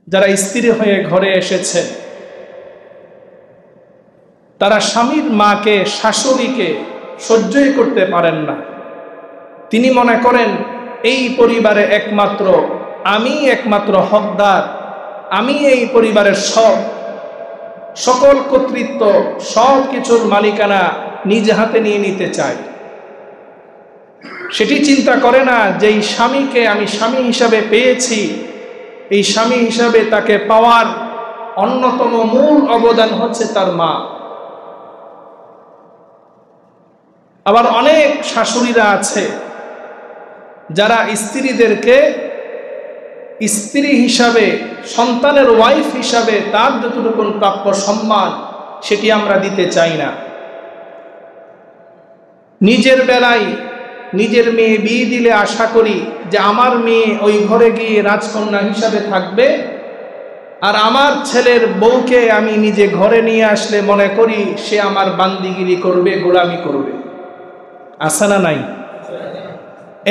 যারা স্ত্রী হয়ে ঘরে এসেছে তারা স্বামীর মাকে, শাশুড়িকে সহ্যই করতে পারেন না। তিনি মনে করেন এই পরিবারে আমি একমাত্র হকদার, আমি এই পরিবারের সকল কর্তৃত্ব, সব কিছুর মালিকানা নিজ হাতে নিয়ে নিতে চায়। সেটি চিন্তা করে না যে এই স্বামীকে আমি স্বামী হিসাবে পেয়েছি, এই স্বামী হিসাবে তাকে পাওয়ার অন্যতম মূল অবদান হচ্ছে তার মা। আবার অনেক শাশুড়িরা আছে যারা স্ত্রীদেরকে স্ত্রী হিসাবে, সন্তানের ওয়াইফ হিসাবে তার যতটুকু প্রাপ্য সম্মান সেটি আমরা দিতে চাই না। নিজের বেলায় নিজের মেয়ে বিয়ে দিলে আশা করি যে আমার মেয়ে ওই ঘরে গিয়ে রাজকন্যা হিসাবে থাকবে, আর আমার ছেলের বউকে আমি নিজে ঘরে নিয়ে আসলে মনে করি সে আমার বান্দিগিরি করবে, গোলামি করবে। আছে না নাই?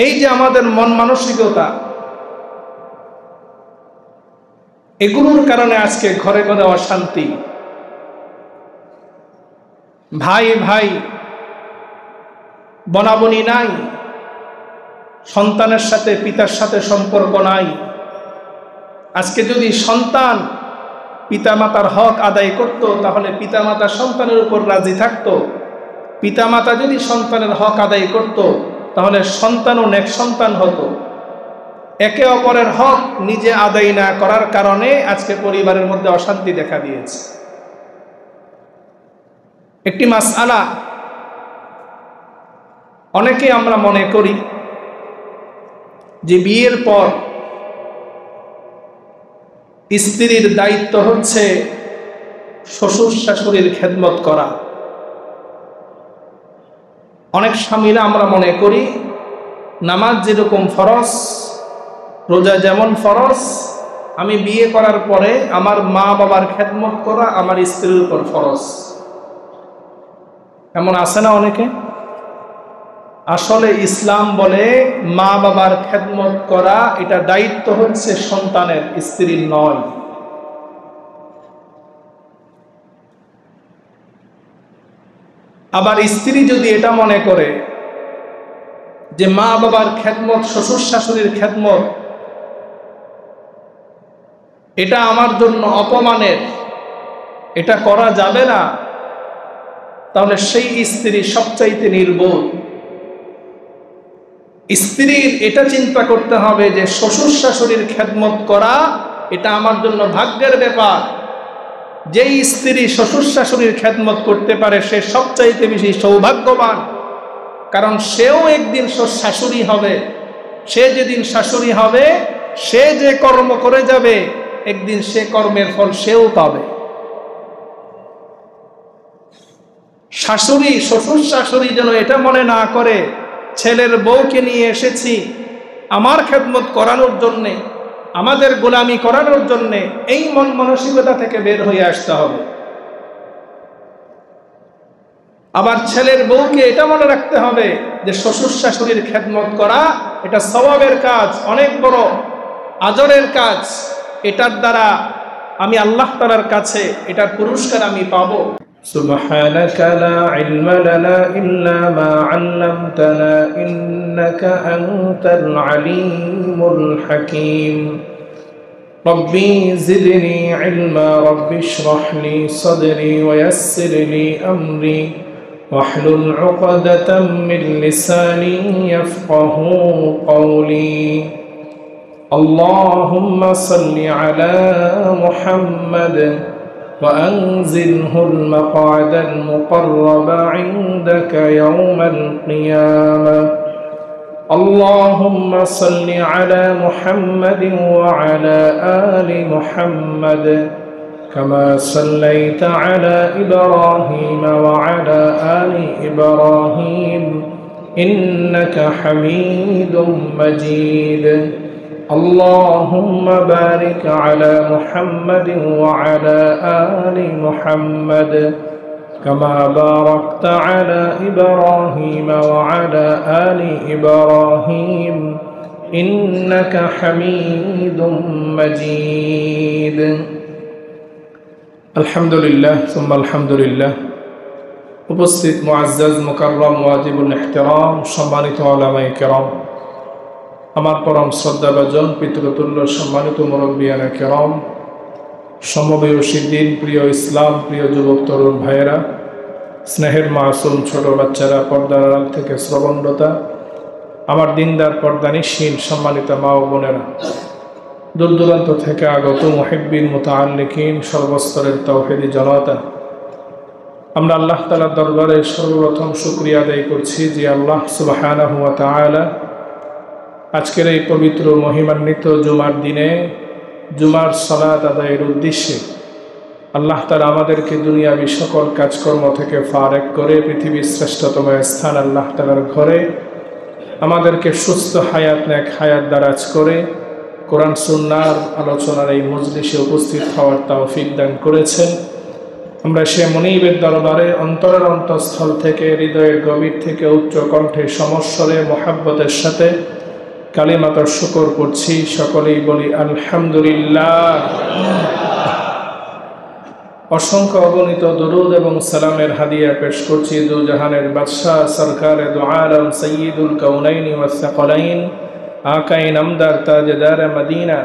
এই যে আমাদের মন মানসিকতা, এগুলোর কারণে আজকে ঘরে ঘরে অশান্তি। ভাই ভাই বনাবনি নাই, সন্তানের সাথে পিতার সাথে সম্পর্ক নাই। আজকে যদি সন্তান পিতামাতার হক আদায় করত তাহলে পিতামাতা সন্তানের উপর রাজি থাকত। পিতামাতা যদি সন্তানের হক আদায় করত তাহলে সন্তানও নেক সন্তান হতো। একে অপরের হক নিজে আদায় না করার কারণে আজকে পরিবারের মধ্যে অশান্তি দেখা দিয়েছে। একটি মাসআলা, অনেকে আমরা মনে করি যে বিয়ের পর স্ত্রীর দায়িত্ব হচ্ছে শ্বশুর শাশুড়ির খেদমত করা। অনেক স্বামীরা আমরা মনে করি নামাজ যেরকম ফরজ, রোজা যেমন ফরজ, আমি বিয়ে করার পরে আমার মা বাবার খেদমত করা আমার স্ত্রীর উপর ফরজ। এমন আছে না অনেকে? আসলে ইসলাম বলে মা বাবার খেদমত করা এটা দায়িত্ব হচ্ছে সন্তানের, স্ত্রীর নয়। আবার স্ত্রী যদি এটা মনে করে যে মা বাবার খেদমত, শ্বশুর শাশুড়ির খেদমত এটা আমার জন্য অপমানের, এটা করা যাবে না, তাহলে সেই স্ত্রী সবচাইতে নির্বোধ। স্ত্রীর এটা চিন্তা করতে হবে যে শ্বশুর শাশুড়ির খেদমত করা এটা আমার জন্য ভাগ্যের ব্যাপার। যেই স্ত্রী শ্বশুর শাশুড়ির খেদমত করতে পারে সে সবচাইতে বেশি সৌভাগ্যবান, কারণ সেও একদিন শাশুড়ি হবে। সে যেদিন শাশুড়ি হবে, সে যে কর্ম করে যাবে একদিন সে কর্মের ফল সেও পাবে। শাশুড়ি, শ্বশুর শাশুড়ি যেন এটা মনে না করে ছেলের বউকে নিয়ে এসেছি আমার খেদমত করানোর জন্যে, আমাদের গোলামি করানোর জন্যে। এই মন মানসিকতা থেকে বের হয়ে আসতে হবে। আবার ছেলের বউকে এটা মনে রাখতে হবে যে শ্বশুর শাশুড়ির খেদমত করা এটা সওয়াবের কাজ, অনেক বড় আজরের কাজ। এটার দ্বারা আমি আল্লাহ তাআলার কাছে এটার পুরস্কার আমি পাবো। সুবহানাকা লা ইলমা লানা ইল্লা মা আল্লামতানা ইন্নাকা আনতাল আলিমুল হাকীম। রব্বি জিদনি ইলমা রব্বি ইশরাহ লি সাদরি ওয়া ইয়াসসির লি আমরি واحلل عقدة من لساني يفقهوا قولي اللهم صل على محمد وأنزله المقعد المقرب عندك يوم القيامة اللهم صل على محمد وعلى آل محمد كما صليت على إبراهيم وعلى آل إبراهيم إنك حميد مجيد اللهم بارك على محمد وعلى آل محمد كما باركت على إبراهيم وعلى آل إبراهيم إنك حميد مجيد আলহামদুলিল্লাহ সুম্মা আলহামদুলিল্লাহ। উপস্থিত মুআজ্জাজ মুকাররম ওয়াজিবুল ইহতিরাম সম্মানিত উলামায়ে কেরাম, আমার পরম শ্রদ্ধাভাজন পিতৃতুল্য সম্মানিত মুরব্বিয়ানে কেরাম, সমবয়সী দিন প্রিয় ইসলাম প্রিয় যুবক তরুণ ভাইয়েরা, স্নেহের মাসুম ছোট বাচ্চারা, পর্দার আড়াল থেকে শ্রবণরতা আমার দিনদার পর্দানিশীন সম্মানিত মা ও বোনেরা, দূর দূরান্ত থেকে আগত মুহিব্বিন মুতাআল্লিকিন, সর্বস্তরের তাওহীদি জনতা, আমরা আল্লাহ তাআলার দরবারে সর্বপ্রথম শুকরিয়া আদায় করছি যে আল্লাহ সুবহানাহু ওয়া তাআলা আজকের এই পবিত্র মহিমান্বিত জুমার দিনে জুমার সালাত আদায়ের উদ্দেশ্যে আল্লাহ তাআলা আমাদেরকে দুনিয়াবি সকল কাজকর্ম থেকে ফারেক করে পৃথিবীর শ্রেষ্ঠতম স্থান আল্লাহ তাআলার ঘরে আমাদেরকে সুস্থ হায়াত নেক হায়াত দারাজ করে কোরআন সুন্নাহর আলোচনার এই মজলিসে উপস্থিত হওয়ার তৌফিক দান করেছেন। আমরা সে মুনিবের দরবারে অন্তরের অন্তঃস্থল থেকে হৃদয়ের গভীর থেকে উচ্চ কণ্ঠে সমস্বরে মোহাব্বতের সাথে কালিমাতর শুকর করছি। সকলেই বলি আলহামদুলিল্লাহ। অসংখ্য অগণিত দরুদ এবং সালামের হাদিয়া পেশ করছি দু জাহানের বাদশাহ সরকারে দু আলম সৈয়দুল কাউনাইন ওয়াস সাকলাইন আকায়ে নামদার তাজদার মদিনা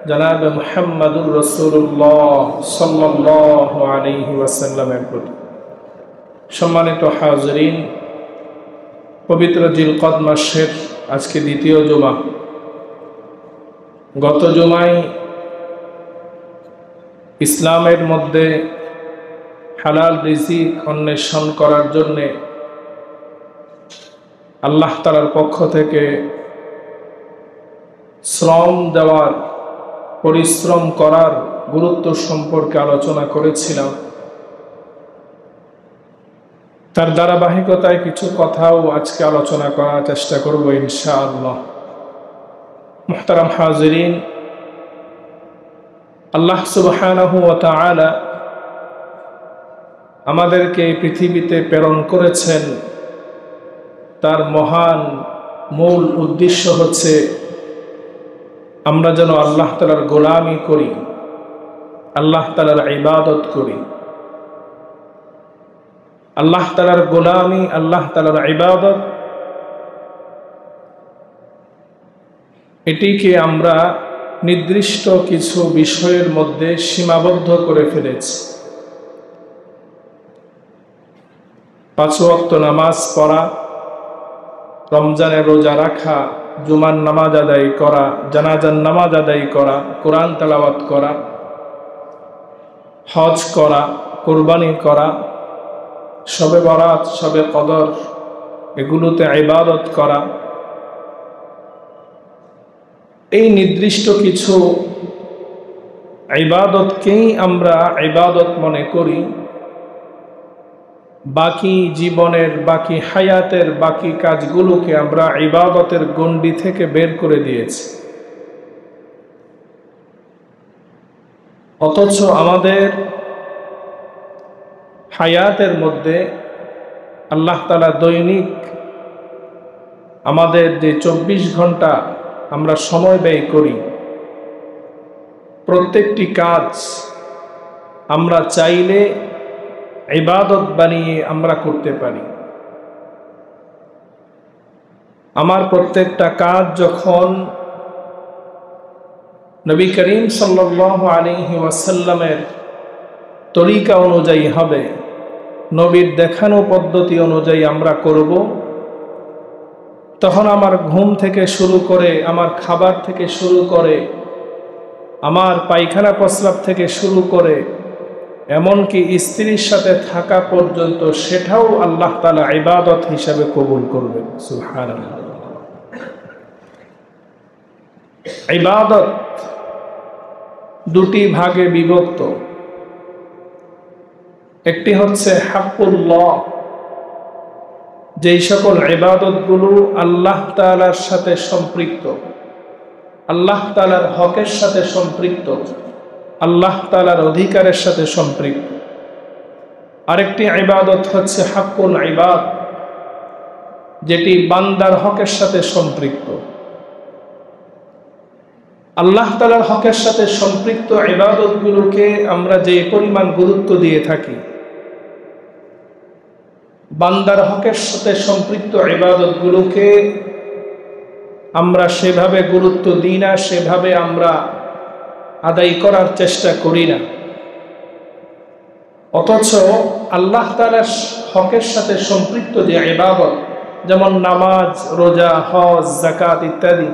জনাব মুহাম্মদুর রাসূলুল্লাহ সাল্লাল্লাহু আলাইহি ওয়াসাল্লামের প্রতি। সম্মানিত হাজিরিন, পবিত্র জিলকদ মাসের আজকে দ্বিতীয় জুমা। গত জুমায় ইসলামের মধ্যে হালাল রিজিক অন্বেষণ করার জন্যে আল্লাহ তাআলার পক্ষ থেকে শ্রম দেওয়ার, পরিশ্রম করার গুরুত্ব সম্পর্কে আলোচনা করেছিলাম। তার ধারাবাহিকতায় কিছু কথাও আজকে আলোচনা করার চেষ্টা করব ইনশাআল্লাহ। মুহতারাম হাজিরিন, আল্লাহ সুবহানাহু ওয়া তাআলা আমাদেরকে এই পৃথিবীতে প্রেরণ করেছেন, তার মহান মূল উদ্দেশ্য হচ্ছে আমরা যেন আল্লাহ তাআলার গোলামি করি, আল্লাহ তাআলার ইবাদত করি। আল্লাহ তাআলার গোলামি, আল্লাহ তাআলার ইবাদত, এটিকে আমরা নির্দিষ্ট কিছু বিষয়ের মধ্যে সীমাবদ্ধ করে ফেলেছি। 5 ওয়াক্ত নামাজ পড়া, রমজানের রোজা রাখা, জুমার নামাজ আদায় করা, জানাজার নামাজ আদায় করা, কোরআন তেলাওয়াত করা, হজ করা, কুরবানি করা, শবে বরাত, শবে কদর, এগুলোতে ইবাদত করা, এই নির্দিষ্ট কিছু ইবাদতকেই আমরা ইবাদত মনে করি। বাকি জীবনের, বাকি হায়াতের বাকি কাজগুলোকে আমরা ইবাদতের গণ্ডি থেকে বের করে দিয়েছি। অথচ আমাদের হায়াতের মধ্যে আল্লাহ তাআলা দৈনিক আমাদের যে 24 ঘন্টা আমরা সময় ব্যয় করি, প্রত্যেকটি কাজ আমরা চাইলে ইবাদত বানিয়ে আমরা করতে পারি। আমার প্রত্যেকটা কাজ যখন নবী করিম সাল্লাল্লাহু আলাইহি ওয়াসাল্লামের তরিকা অনুযায়ী হবে, নবীর দেখানো পদ্ধতি অনুযায়ী আমরা করব, তখন আমার ঘুম থেকে শুরু করে, আমার খাবার থেকে শুরু করে, আমার পায়খানা প্রস্রাব থেকে শুরু করে, এমনকি স্ত্রীর সাথে থাকা পর্যন্ত সেটাও আল্লাহ তাআলা ইবাদত হিসাবে কবুল করবেন। সুবহানাল্লাহ। ইবাদত দুটি ভাগে বিভক্ত। একটি হচ্ছে হাক্কুল্লাহ, যেই সকল ইবাদতগুলো আল্লাহ তাআলার সাথে সম্পৃক্ত, আল্লাহ তাআলার হকের সাথে সম্পৃক্ত, আল্লাহ তাআলার অধিকারের সাথে সম্পৃক্ত। আরেকটি ইবাদত হচ্ছে হাক্কুল ইবাদ, যেটি বান্দার হকের সাথে সম্পৃক্ত। আল্লাহ তাআলার হকের সাথে সম্পৃক্ত ইবাদতগুলোকে আমরা যে পরিমাণ গুরুত্ব দিয়ে থাকি, বান্দার হকের সাথে সম্পৃক্ত ইবাদতগুলোকে আমরা সেভাবে গুরুত্ব দিই না, সেভাবে আমরা আদায় করার চেষ্টা করি না। অথচ আল্লাহ তাআলার হকের সাথে সম্পৃক্ত যে ইবাদত, যেমন নামাজ, রোজা, হজ, যাকাত ইত্যাদি,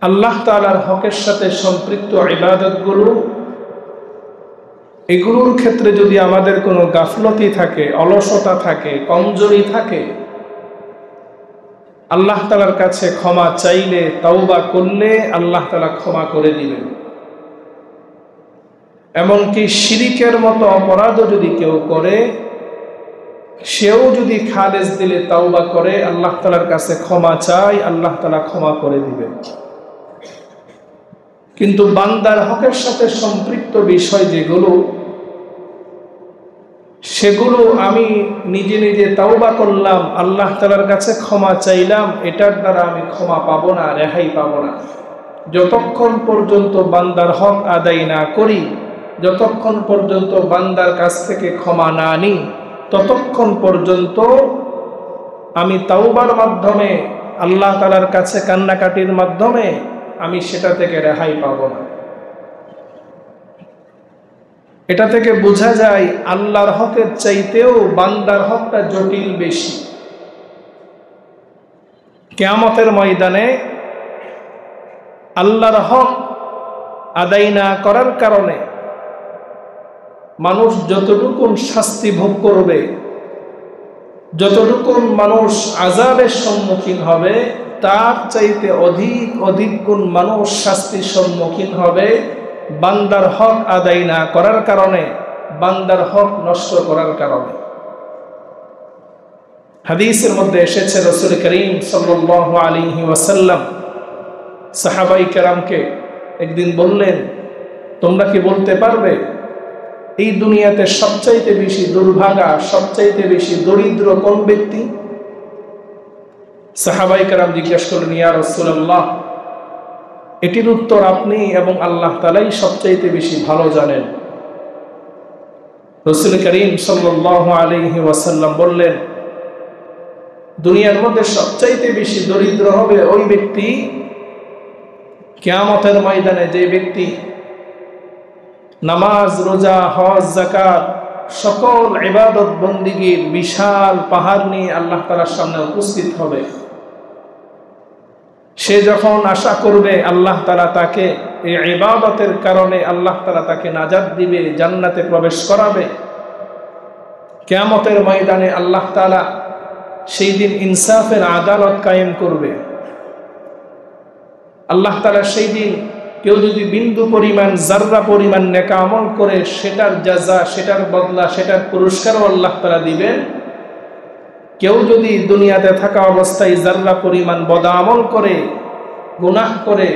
আল্লাহ তাআলার হকের সাথে সম্পৃক্ত ইবাদতগুলো, এগুলোর ক্ষেত্রে যদি আমাদের কোনো গাফলতি থাকে, অলসতা থাকে, কমজোরি থাকে, আল্লাহ তাআলার কাছে ক্ষমা চাইলে, তাওবা করলে আল্লাহ তাআলা ক্ষমা করে দিবেন। এমনকি শিরিকের মতো অপরাধও যদি কেউ করে, সেও যদি খালেস দিলে তাওবা করে, আল্লাহ তাআলার কাছে ক্ষমা চায়, আল্লাহ তাআলা ক্ষমা করে দিবেন। কিন্তু বান্দার হকের সাথে সম্পৃক্ত বিষয় যেগুলো, সেগুলো আমি নিজে নিজে তাওবা করলাম, আল্লাহ তাআলার কাছে ক্ষমা চাইলাম, এটার দ্বারা আমি ক্ষমা পাবো না, রেহাই পাবো না। যতক্ষণ পর্যন্ত বান্দার হক আদায় না করি, যতক্ষণ পর্যন্ত বান্দার কাছ থেকে ক্ষমা না নিই, ততক্ষণ পর্যন্ত আমি তাওবার মাধ্যমে, আল্লাহ তাআলার কাছে কান্নাকাটির মাধ্যমে আমি সেটা থেকে রেহাই পাবো না। এটা থেকে বোঝা যায় আল্লাহর হকের চাইতেও বান্দার হকটা জটিল বেশি। কিয়ামতের ময়দানে আল্লাহর হক আদায় না করার কারণে মানুষ যতটুকু শাস্তি ভোগ করবে, যতটুকু মানুষ আযাবের সম্মুখীন হবে, তার চাইতে অধিক গুণ মানুষ শাস্তির সম্মুখীন হবে বান্দার হক আদায় না করার কারণে, বান্দার হক নষ্ট করার কারণে। হাদিসের মধ্যে এসেছে, রাসূল করিম সাল্লাল্লাহু আলাইহি ওয়াসাল্লাম সাহাবায়ে কেরামকে একদিন বললেন, তোমরা কি বলতে পারবে এই দুনিয়াতে সবচাইতে বেশি দুর্ভাগা, সবচাইতে বেশি দরিদ্র কোন ব্যক্তি? সাহাবায়ে কেরাম জিজ্ঞেস করলেন, ইয়া রাসূলুল্লাহ, এটির উত্তর আপনি এবং আল্লাহ তাআলাই সবচাইতে বেশি ভালো জানেন। রাসূল করিম সাল্লাল্লাহু আলাইহি ওয়াসাল্লাম বললেন, দুনিয়ার মধ্যে সবচাইতে বেশি দরিদ্র হবে ওই ব্যক্তি কিয়ামতের ময়দানে, যে ব্যক্তি নামাজ, রোজা, হজ, যাকাত সকল ইবাদত বন্দিগির বিশাল পাহাড় নিয়ে আল্লাহ তাআলার সামনে উপস্থিত হবে। সে যখন আশা করবে আল্লাহ তাআলা তাকে এই ইবাদতের কারণে আল্লাহ তাআলা তাকে নাজাত দিবে, জান্নাতে প্রবেশ করাবে, কিয়ামতের ময়দানে আল্লাহ তাআলা সেই দিন ইনসাফের আদালত কায়েম করবে। আল্লাহ তাআলা সেই দিন কেউ যদি বিন্দু পরিমাণ, যাররা পরিমাণ নেক আমল করে, সেটার জাযা, সেটার বদলা, সেটার পুরস্কারও আল্লাহ তাআলা দিবেন। কেউ যদি দুনিয়াতে থাকা অবস্থায় যাররা পরিমাণ বদ আমল করে, গুনাহ করে,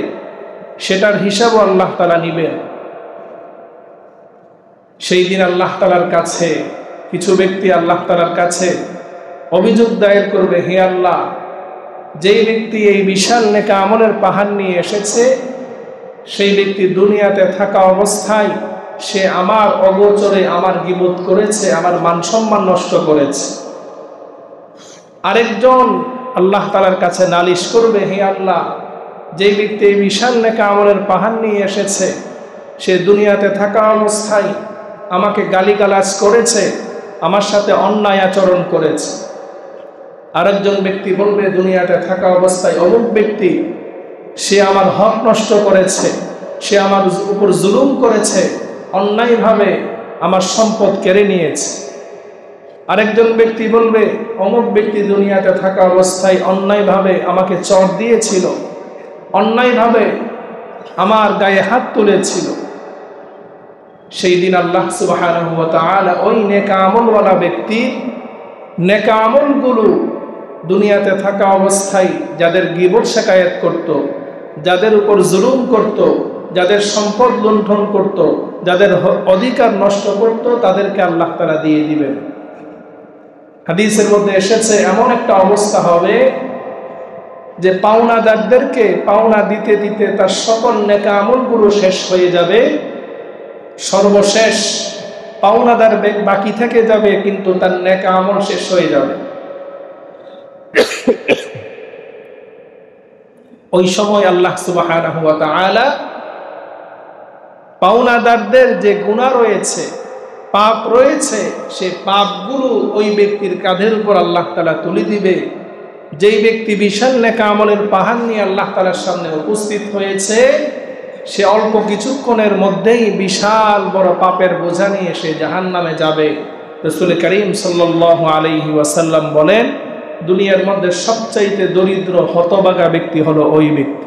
সেটার হিসাবও আল্লাহ তাআলা নিবেন। সেই দিন আল্লাহ তাআলার কাছে কিছু ব্যক্তি আল্লাহ তাআলার কাছে অভিযোগ দায়ের করবে, হে আল্লাহ, যেই ব্যক্তি এই বিশাল নেক আমলের পাহাড় নিয়ে এসেছে, সেই ব্যক্তি দুনিয়াতে থাকা অবস্থায় সে আমার অগোচরে আমার গীবত করেছে, আমার মান সম্মান নষ্ট করেছে। আরেকজন আল্লাহ তাআলার কাছে নালিশ করবে, হে আল্লাহ, যেই ব্যক্তি এই বিশাল নেক আমলের পাহাড় নিয়ে এসেছে, সে দুনিয়াতে থাকা অবস্থায় আমাকে গালিগালাজ করেছে, আমার সাথে অন্যায় আচরণ করেছে। আরেকজন ব্যক্তি বলবে, দুনিয়াতে থাকা অবস্থায় অমুক ব্যক্তি, সে আমার হক নষ্ট করেছে, সে আমার উপর জুলুম করেছে, অন্যায়ভাবে আমার সম্পদ কেড়ে নিয়েছে। আরেকজন ব্যক্তি বলবে, অমুক ব্যক্তি দুনিয়াতে থাকা অবস্থায় অন্যায়ভাবে আমাকে চড় দিয়েছিল, অন্যায়ভাবে আমার গায়ে হাত তুলেছিল। সেই দিন আল্লাহ সুবহানাহু ওয়া তাআলা ওই নেক আমলওয়ালা ব্যক্তির নেক আমলগুলো দুনিয়াতে থাকা অবস্থায় যাদের গীবত শিকায়ত করত, যাদের উপর জুলুম করত, যাদের সম্পদ লুণ্ঠন করত, যাদের অধিকার নষ্ট করত, তাদেরকে আল্লাহ তাআলা দিয়ে দিবেন। হাদিসের মধ্যে এসেছে, এমন একটা অবস্থা হবে যে পাওনাদারদেরকে পাওনা দিতে দিতে তার সকল নেক আমলগুলো শেষ হয়ে যাবে, সর্বশেষ পাওনাদার বাকি থেকে যাবে কিন্তু তার নেক আমল শেষ হয়ে যাবে। ওই সময় আল্লাহ সুবহানাহু ওয়া তাআলা পাওনাদারদের যে গুনাহ রয়েছে, পাপ রয়েছে, সেই পাপগুলো ওই ব্যক্তির কাঁধের উপর আল্লাহ তাআলা তুলে দিবে। যেই ব্যক্তি বিশাল নেক আমলের পাহাড় নিয়ে আল্লাহ তাআলার সামনে উপস্থিত হয়েছে, সে অল্প কিছুক্ষণের মধ্যেই বিশাল বড় পাপের বোঝা নিয়ে সে জাহান্নামে যাবে। রাসূল করিম সাল্লাল্লাহু আলাইহি ওয়াসাল্লাম বলেন, দুনিয়ার মধ্যে সবচাইতে দরিদ্র হতভাগা ব্যক্তি হলো ওই ব্যক্তি।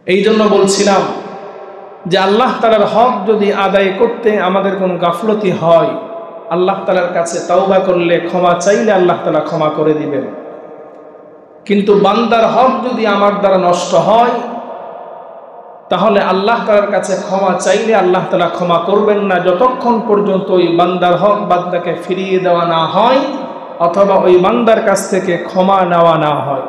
এই জন্য বলছিলাম যে আল্লাহ তাআলার হক যদি আদায় করতে আমাদের কোনো গাফলতি হয়, আল্লাহ তাআলার কাছে তাওবা করলে, ক্ষমা চাইলে আল্লাহ তাআলা ক্ষমা করে দিবেন। কিন্তু বান্দার হক যদি আমার দ্বারা নষ্ট হয়, তাহলে আল্লাহ তাআলার কাছে ক্ষমা চাইলে আল্লাহ তাআলা ক্ষমা করবেন না, যতক্ষণ পর্যন্ত ওই বান্দার হক বান্দাকে ফিরিয়ে দেওয়া না হয় অথবা ওই বান্দার কাছ থেকে ক্ষমা নেওয়া না হয়।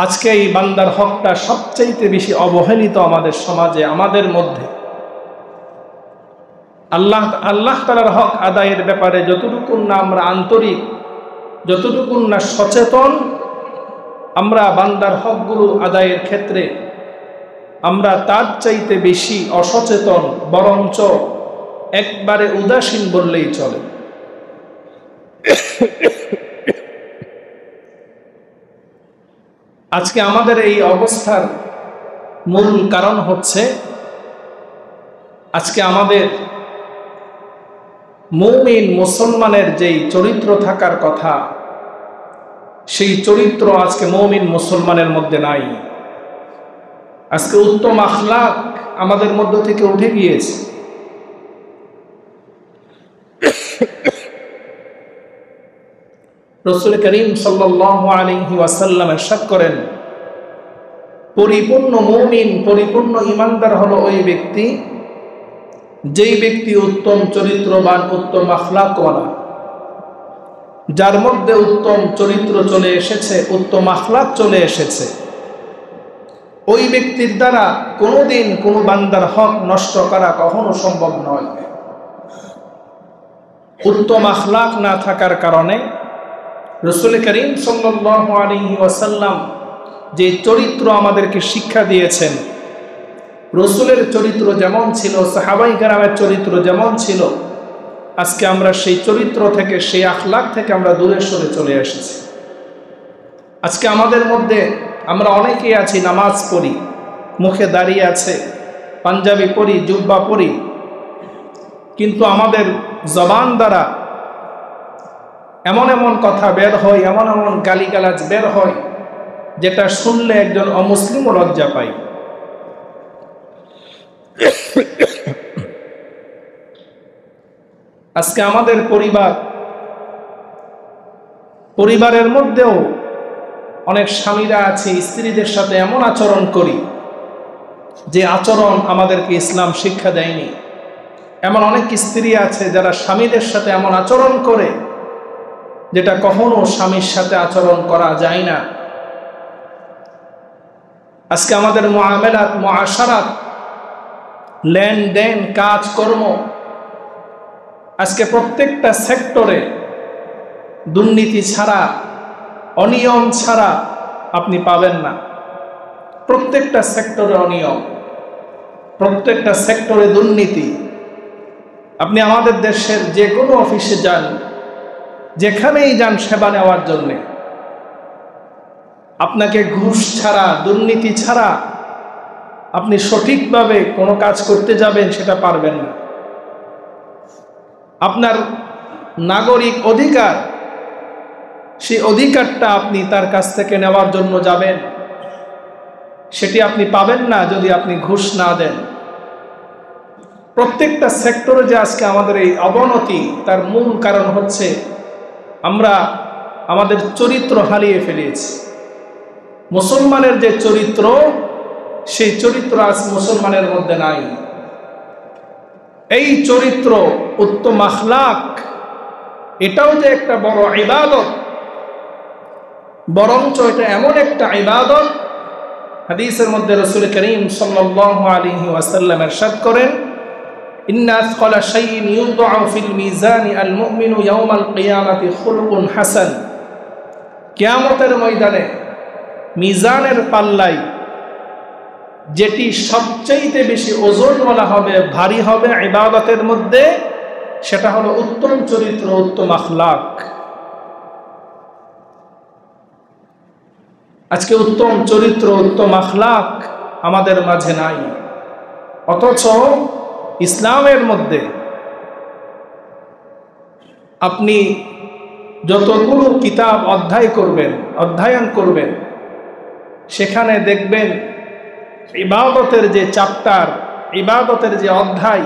আজকে এই বান্দার হকটা সবচাইতে বেশি অবহেলিত আমাদের সমাজে, আমাদের মধ্যে। আল্লাহ তাআলার হক আদায়ের ব্যাপারে যতটুকু না আমরা আন্তরিক, যতটুকু না সচেতন, আমরা বান্দার হকগুলো আদায়ের ক্ষেত্রে আমরা তার চাইতে বেশি অসচেতন, বরঞ্চ একবারে উদাসীন বললেই চলে। আজকে আমাদের এই অবস্থার মূল কারণ হচ্ছে আজকে আমাদের মুমিন মুসলমানের যেই চরিত্র থাকার কথা, সেই চরিত্র আজকে মুমিন মুসলমানের মধ্যে নাই। আজকে উত্তম আখলাক আমাদের মধ্য থেকে উঠে গিয়েছে। রাসূল করিম সাল্লাল্লাহু আলাইহি ওয়াসাল্লাম ইরশাদ করেন, পরিপূর্ণ মুমিন, পরিপূর্ণ ঈমানদার হলো ওই ব্যক্তি যেই ব্যক্তি উত্তম চরিত্রবান, উত্তম আখলাকওয়ালা, যার মধ্যে উত্তম চরিত্র চলে এসেছে, উত্তম আখলাক চলে এসেছে। ওই ব্যক্তির দ্বারা কোনোদিন কোনো বান্দার হক নষ্ট করা কখনো সম্ভব নয়। উত্তম আখলাক না থাকার কারণে রাসূল করিম সাল্লাল্লাহু আলাইহি ওয়াসাল্লাম যে চরিত্র আমাদেরকে শিক্ষা দিয়েছেন, রাসূলের চরিত্র যেমন ছিল, সাহাবায়ে কেরামের চরিত্র যেমন ছিল, আজকে আমরা সেই চরিত্র থেকে, সেই আখলাক থেকে আমরা দূরে সরে চলে এসেছি। আজকে আমাদের মধ্যে আমরা অনেকেই আছি, নামাজ পড়ি, মুখে দাঁড়িয়ে আছে, পাঞ্জাবি পরি, জুব্বা পরি, কিন্তু আমাদের জবান দ্বারা এমন এমন কথা বের হয়, এমন এমন গালিগালাজ বের হয়, যেটা শুনলে একজন অমুসলিমও লজ্জা পায়। আজকে আমাদের পরিবারের মধ্যেও অনেক স্বামীরা আছে, স্ত্রীদের সাথে এমন আচরণ করি যে আচরণ আমাদেরকে ইসলাম শিক্ষা দেয়নি। এমন অনেক স্ত্রী আছে যারা স্বামীদের সাথে এমন আচরণ করে যেটা কখনো স্বামীর সাথে আচরণ করা যায় না। আজকে আমাদের মুআমালাত, মুআশারাত, লেনদেন, কাজকর্ম, আজকে প্রত্যেকটা সেক্টরে দুর্নীতি ছাড়া, অনিয়ম ছাড়া আপনি পাবেন না। প্রত্যেকটা সেক্টরে অনিয়ম, প্রত্যেকটা সেক্টরে দুর্নীতি। আপনি আমাদের দেশের যে কোনো অফিসে যান, যেখানেই যান সেবা নেওয়ার জন্যে, আপনাকে ঘুষ ছাড়া, দুর্নীতি ছাড়া আপনি সঠিকভাবে কোনো কাজ করতে যাবেন সেটা পারবেন না। আপনার নাগরিক অধিকার, সেই অধিকারটা আপনি তার কাছ থেকে নেওয়ার জন্য যাবেন, সেটি আপনি পাবেন না যদি আপনি ঘুষ না দেন। প্রত্যেকটা সেক্টরে যে আজকে আমাদের এই অবনতি, তার মূল কারণ হচ্ছে আমরা আমাদের চরিত্র হারিয়ে ফেলেছি। মুসলমানের যে চরিত্র, সেই চরিত্র আজ মুসলমানের মধ্যে নাই। এই চরিত্র, উত্তম আখলাক, এটাও যে একটা বড় ইবাদত, বরঞ্চ এটা এমন একটা ইবাদত, হাদিসের মধ্যে রাসূল করিম সাল্লাল্লাহু আলাইহি ওয়াসাল্লাম ইরশাদ করেন, ইন্না আথকালা শাইইন ইউদআউ ফিল মিজানি আল মুমিনু ইয়াওমাল কিয়ামাতি খুলুকুন হাসান। কিয়ামতের ময়দানে মিজানের পাল্লায় যেটি সবচেয়ে বেশি ওজনওয়ালা হবে, ভারী হবে ইবাদতের মধ্যে, সেটা হলো উত্তম চরিত্র, উত্তম আখলাক। আজকে উত্তম চরিত্র, উত্তম আখলাক আমাদের মাঝে নাই। অথচ ইসলামের মধ্যে আপনি যতগুলো কিতাব অধ্যয়ন করবেন, সেখানে দেখবেন ইবাদতের যে চ্যাপ্টার, ইবাদতের যে অধ্যায়,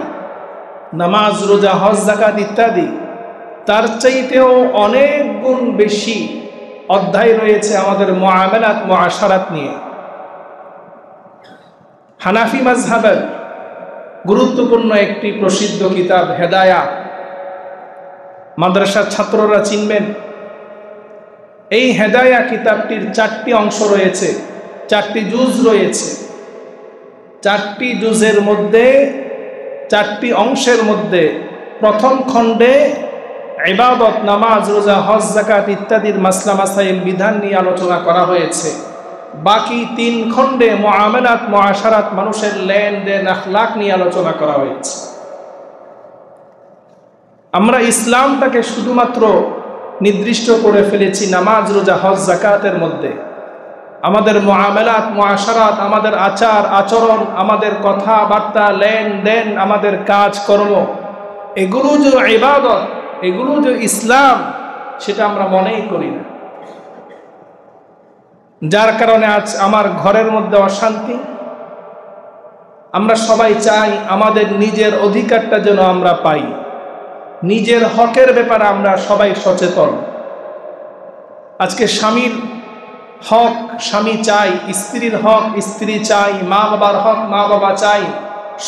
নামাজ, রোজা, হজ, যাকাত ইত্যাদি, তার চাইতেও অনেক গুণ বেশি অধ্যায় রয়েছে আমাদের মুআমালাত, মুআশারাত নিয়ে। হানাফি মাযহাবের গুরুত্বপূর্ণ একটি প্রসিদ্ধ কিতাব হেদায়া, মাদ্রাসার ছাত্ররা চিনবেন। এই হেদায়া কিতাবটির 4টি অংশ রয়েছে, 4টি জুজ রয়েছে। 4টি জুজের মধ্যে, 4টি অংশের মধ্যে প্রথম খণ্ডে ইবাদত, নামাজ, রোজা, হজ, যাকাত ইত্যাদির মাসলা মাসাইল, বিধান নিয়ে আলোচনা করা হয়েছে। বাকি 3 খণ্ডে মুআমালাত, মুআশারাত, মানুষের লেনদেন, আখলাক নিয়ে আলোচনা করা হয়েছে। আমরা ইসলামটাকে শুধুমাত্র নির্দিষ্ট করে ফেলেছি নামাজ, রোজা, হজ, যাকাতের মধ্যে। আমাদের মুআমালাত, মুআশারাত, আমাদের আচার আচরণ, আমাদের কথাবার্তা, লেনদেন, আমাদের কাজকর্ম, এগুলো যে ইবাদত, এগুলো যে ইসলাম, সেটা আমরা মনেই করি না। যার কারণে আজ আমার ঘরের মধ্যে অশান্তি। আমরা সবাই চাই আমাদের নিজের অধিকারটা যেন আমরা পাই, নিজের হকের ব্যাপারে আমরা সবাই সচেতন। আজকে স্বামীর হক স্বামী চাই, স্ত্রীর হক স্ত্রী চাই, মা বাবার হক মা বাবা চাই,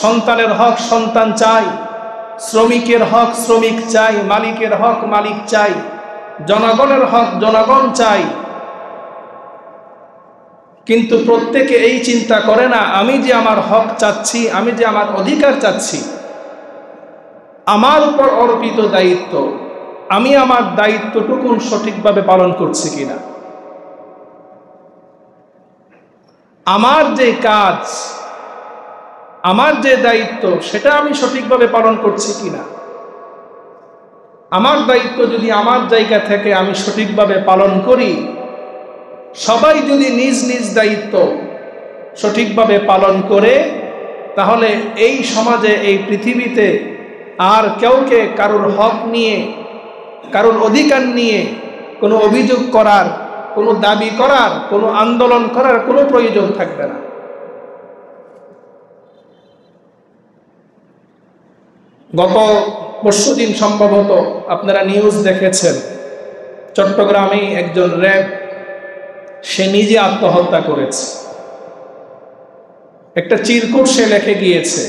সন্তানের হক সন্তান চাই, শ্রমিকের হক শ্রমিক চাই, মালিকের হক মালিক চাই, জনগণের হক জনগণ চাই। কিন্তু প্রত্যেকে এই চিন্তা করে না, আমি যে আমার হক চাচ্ছি, আমি যে আমার অধিকার চাচ্ছি, আমার উপর অর্পিত দায়িত্ব, আমি আমার দায়িত্বটুকু সঠিকভাবে পালন করছি কিনা, আমার যে কাজ, আমার যে দায়িত্ব, সেটা আমি সঠিকভাবে পালন করছি কিনা। আমার দায়িত্ব যদি আমার জায়গা থেকে আমি সঠিকভাবে পালন করি, সবাই যদি নিজ নিজ দায়িত্ব সঠিকভাবে পালন করে, তাহলে এই সমাজে, এই পৃথিবীতে আর কেউকে কারোর হক নিয়ে, কারোর অধিকার নিয়ে কোনো অভিযোগ করার, কোনো দাবি করার, কোনো আন্দোলন করার কোনো প্রয়োজন থাকবে না। গত পরশুদিন সম্ভবত আপনারা নিউজ দেখেছেন, চট্টগ্রামে একজন র্যাব, সে নিজে আত্মহত্যা করেছে। একটা চিরকুট সে লিখে গিয়েছে।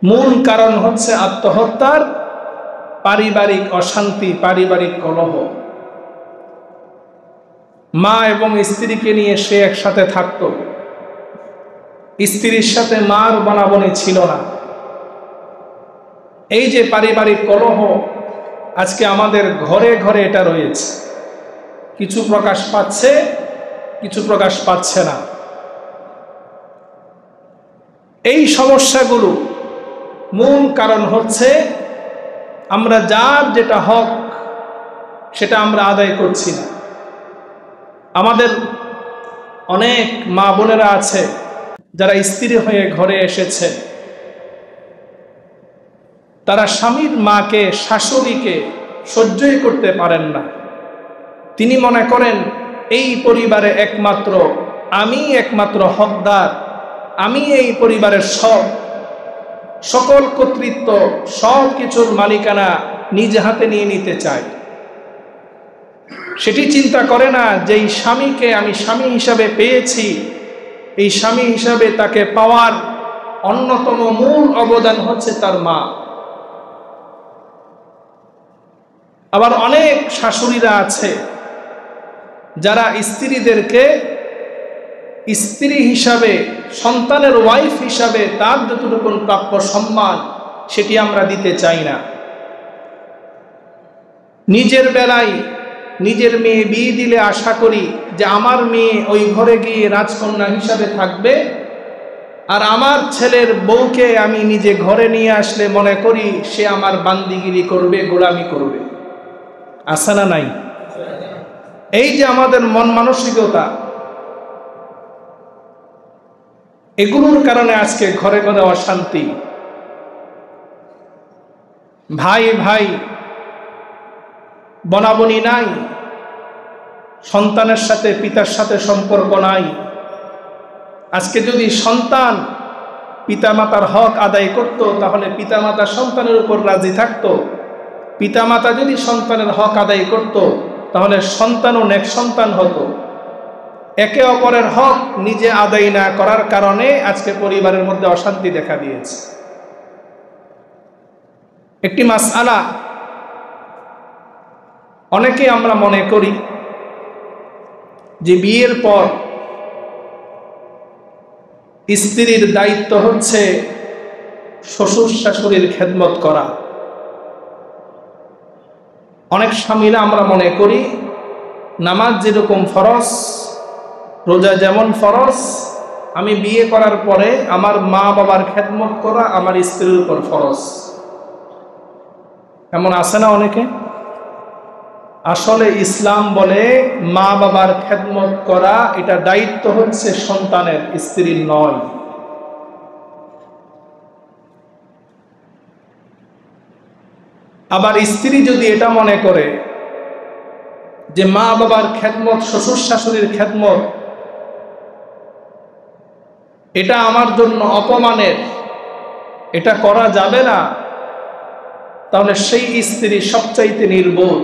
মূল কারণ হচ্ছে আত্মহত্যার পারিবারিক অশান্তি, পারিবারিক কলহ। মা এবং স্ত্রীকে নিয়ে সে একসাথে থাকত, স্ত্রীর সাথে মার বনাবনি ছিল না। এই যে পারিবারিক কলহ, আজকে আমাদের ঘরে ঘরে এটা রয়েছে। কিছু প্রকাশ পাচ্ছে, কিছু প্রকাশ পাচ্ছে না। এই সমস্যাগুলো মূল কারণ হচ্ছে আমরা যার যেটা হক সেটা আমরা আদায় করছি না। আমাদের অনেক মা বোনেরা আছে যারা স্ত্রী হয়ে ঘরে এসেছে, তারা স্বামীর মাকে, শাশুড়িকে সহ্যই করতে পারেন না। তিনি মনে করেন এই পরিবারে একমাত্র আমি একমাত্র হকদার, আমি এই পরিবারের সকল কর্তৃত্ব, সব কিছুর মালিকানা নিজ হাতে নিয়ে নিতে চাই। সেটি চিন্তা করে না যে এই স্বামীকে আমি স্বামী হিসাবে পেয়েছি, এই স্বামী হিসাবে তাকে পাওয়ার অন্যতম মূল অবদান হচ্ছে তার মা। আবার অনেক শাশুড়িরা আছে যারা স্ত্রীদেরকে স্ত্রী হিসাবে, সন্তানের ওয়াইফ হিসাবে তার যতটুকু প্রাপ্য সম্মান সেটি আমরা দিতে চাই না। নিজের বেলায় নিজের মেয়ে বিয়ে দিলে আশা করি যে আমার মেয়ে ওই ঘরে গিয়ে রাজকন্যা হিসাবে থাকবে, আর আমার ছেলের বউকে আমি নিজে ঘরে নিয়ে আসলে মনে করি সে আমার বান্দিগিরি করবে, গোলামি করবে। আছে না নাই? এই যে আমাদের মন মানসিকতা, এগুলোর কারণে আজকে ঘরে ঘরে অশান্তি। ভাই ভাই বনাবনি নাই, সন্তানের সাথে পিতার সাথে সম্পর্ক নাই। আজকে যদি সন্তান পিতামাতার হক আদায় করত তাহলে পিতামাতা সন্তানের উপর রাজি থাকত। পিতামাতা যদি সন্তানের হক আদায় করত তাহলে সন্তানও নেক সন্তান হতো। একে অপরের হক নিজে আদায় না করার কারণে আজকে পরিবারের মধ্যে অশান্তি দেখা দিয়েছে। একটি মাসআলা, অনেকে আমরা মনে করি যে বিয়ের পর স্ত্রীর দায়িত্ব হচ্ছে শ্বশুর শাশুড়ির খেদমত করা। অনেক স্বামীরা আমরা মনে করি নামাজ যেরকম ফরজ, রোজা যেমন ফরজ, আমি বিয়ে করার পরে আমার মা বাবার খেদমত করা আমার স্ত্রীর উপর ফরজ। এমন আছে না অনেকে? আসলে ইসলাম বলে মা বাবার খেদমত করা এটা দায়িত্ব হচ্ছে সন্তানের, স্ত্রীর নয়। আবার স্ত্রী যদি এটা মনে করে যে মা বাবার খেদমত, শ্বশুর শাশুড়ির খেদমত এটা আমার জন্য অপমানের, এটা করা যাবে না, তাহলে সেই স্ত্রী সবচাইতে নির্বোধ।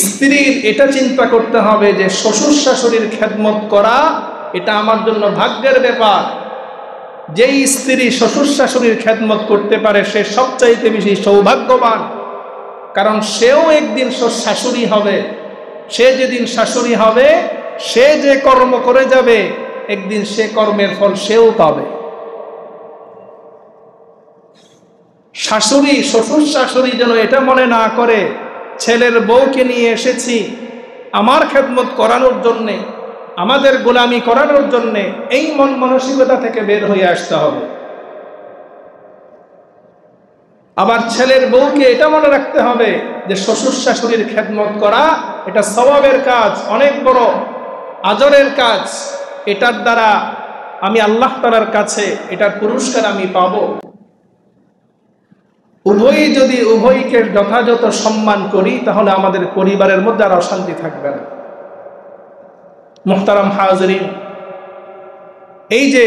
স্ত্রীর এটা চিন্তা করতে হবে যে শ্বশুর শাশুড়ির খেদমত করা এটা আমার জন্য ভাগ্যের ব্যাপার। যেই স্ত্রী শ্বশুর শাশুড়ির খেদমত করতে পারে সে সবচাইতে বেশি সৌভাগ্যবান, কারণ সেও একদিন শাশুড়ি হবে। সে যেদিন শাশুড়ি হবে সে যে কর্ম করে যাবে একদিন সে কর্মের ফল সেও পাবে। শাশুড়ি, শ্বশুর শাশুড়ি যেন এটা মনে না করে ছেলের বউকে নিয়ে এসেছি আমার খেদমত করানোর জন্যে, আমাদের গোলামি করানোর জন্যে। এই মন মানসিকতা থেকে বের হয়ে আসতে হবে। আবার ছেলের বউকে এটা মনে রাখতে হবে যে শ্বশুর শাশুড়ির খেদমত করা এটা সওয়াবের কাজ, অনেক বড় আজরের কাজ। এটার দ্বারা আমি আল্লাহ তাআলার কাছে এটার পুরস্কার আমি পাব। উভয়ই যদি উভয়কে যথাযথ সম্মান করি তাহলে আমাদের পরিবারের মধ্যে আর অশান্তি থাকবে না। মুহতারাম হাজরিন, এই যে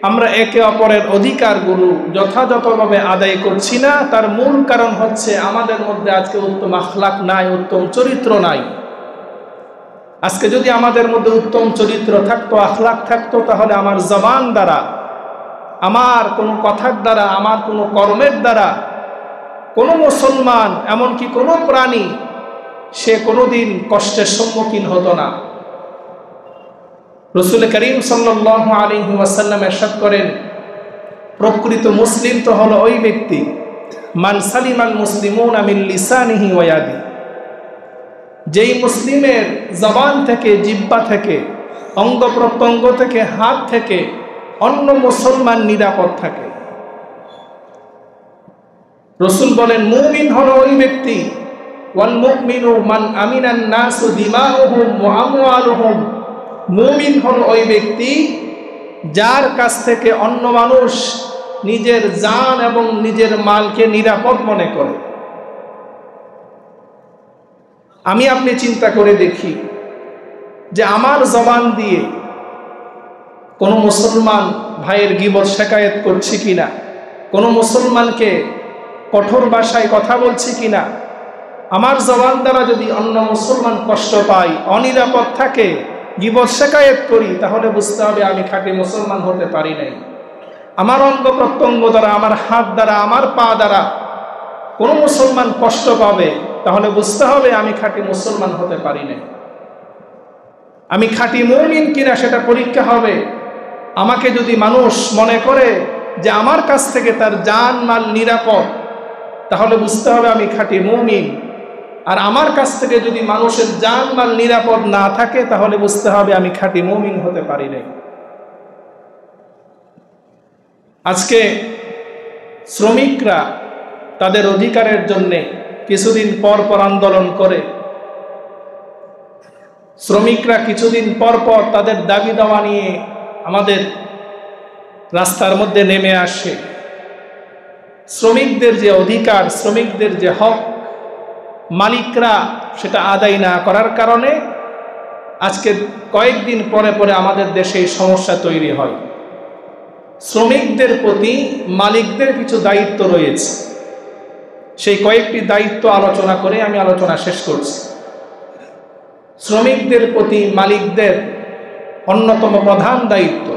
আমরা একে অপরের অধিকারগুলো যথাযথভাবে আদায় করছি না, তার মূল কারণ হচ্ছে আমাদের মধ্যে আজকে উত্তম আখলাক নাই, উত্তম চরিত্র নাই। আজকে যদি আমাদের মধ্যে উত্তম চরিত্র থাকতো, আখলাক থাকতো, তাহলে আমার জবান দ্বারা, আমার কোনো কথার দ্বারা, আমার কোনো কর্মের দ্বারা কোনো মুসলমান, এমনকি কোনো প্রাণী, সে কোনোদিন কষ্টের সম্মুখীন হতো না। রাসূল করিম সাল্লাল্লাহু আলাইহি ওয়াসাল্লাম ইরশাদ করেন, প্রকৃত মুসলিম তো হলো ওই ব্যক্তি মান সালিমাল মুসলিমুনা মিন লিসানিহি ওয়া ইয়াদি, যেই মুসলিমের জবান থেকে, জিহ্বা থেকে, অঙ্গ প্রত্যঙ্গ থেকে, হাত থেকে অন্য মুসলমান নিরাপদ থাকে। রাসূল বলেন মুমিন হলো ওই ব্যক্তি, ওয়াল মুমিনু মান আমিনান নাসু দিমাউহুম ওয়া আমওয়ালুহুম, মুমিন হলো ওই ব্যক্তি যার কাছ থেকে অন্য মানুষ নিজের জান এবং নিজের মালকে নিরাপদ মনে করে। আমি আপনি চিন্তা করে দেখি যে আমার জবান দিয়ে কোনো মুসলমান ভাইয়ের গীবত শিকায়েত করছি কিনা, কোনো মুসলমানকে কঠোর ভাষায় কথা বলছি কিনা। আমার জবান দ্বারা যদি অন্য মুসলমান কষ্ট পায়, অনিরাপদ থাকে, গীবত শিকায়েত করি, তাহলে বুঝতে হবে আমি খাঁটি মুসলমান হতে পারি নাই। আমার অঙ্গ প্রত্যঙ্গ দ্বারা, আমার হাত দ্বারা, আমার পা দ্বারা কোনো মুসলমান কষ্ট পাবে, তাহলে বুঝতে হবে আমি খাঁটি মুসলমান হতে পারি না। আমি খাঁটি মুমিন কিনা সেটা পরীক্ষা হবে। আমাকে যদি মানুষ মনে করে যে আমার কাছ থেকে তার জান মাল নিরাপদ, তাহলে বুঝতে হবে আমি খাঁটি মুমিন। আর আমার কাছ থেকে যদি মানুষের জান মাল নিরাপদ না থাকে, তাহলে বুঝতে হবে আমি খাঁটি মুমিন হতে পারি না। আজকে শ্রমিকরা তাদের অধিকারের জন্য কিছুদিন পর পর আন্দোলন করে, শ্রমিকরা কিছুদিন পর পর তাদের দাবি দাওয়া নিয়ে আমাদের রাস্তার মধ্যে নেমে আসে। শ্রমিকদের যে অধিকার, শ্রমিকদের যে হক, মালিকরা সেটা আদায় না করার কারণে আজকে কয়েকদিন পরে পরে আমাদের দেশে সমস্যা তৈরি হয়। শ্রমিকদের প্রতি মালিকদের কিছু দায়িত্ব রয়েছে, সেই কয়েকটি দায়িত্ব আলোচনা করে আমি আলোচনা শেষ করছি। শ্রমিকদের প্রতি মালিকদের অন্যতম প্রধান দায়িত্ব,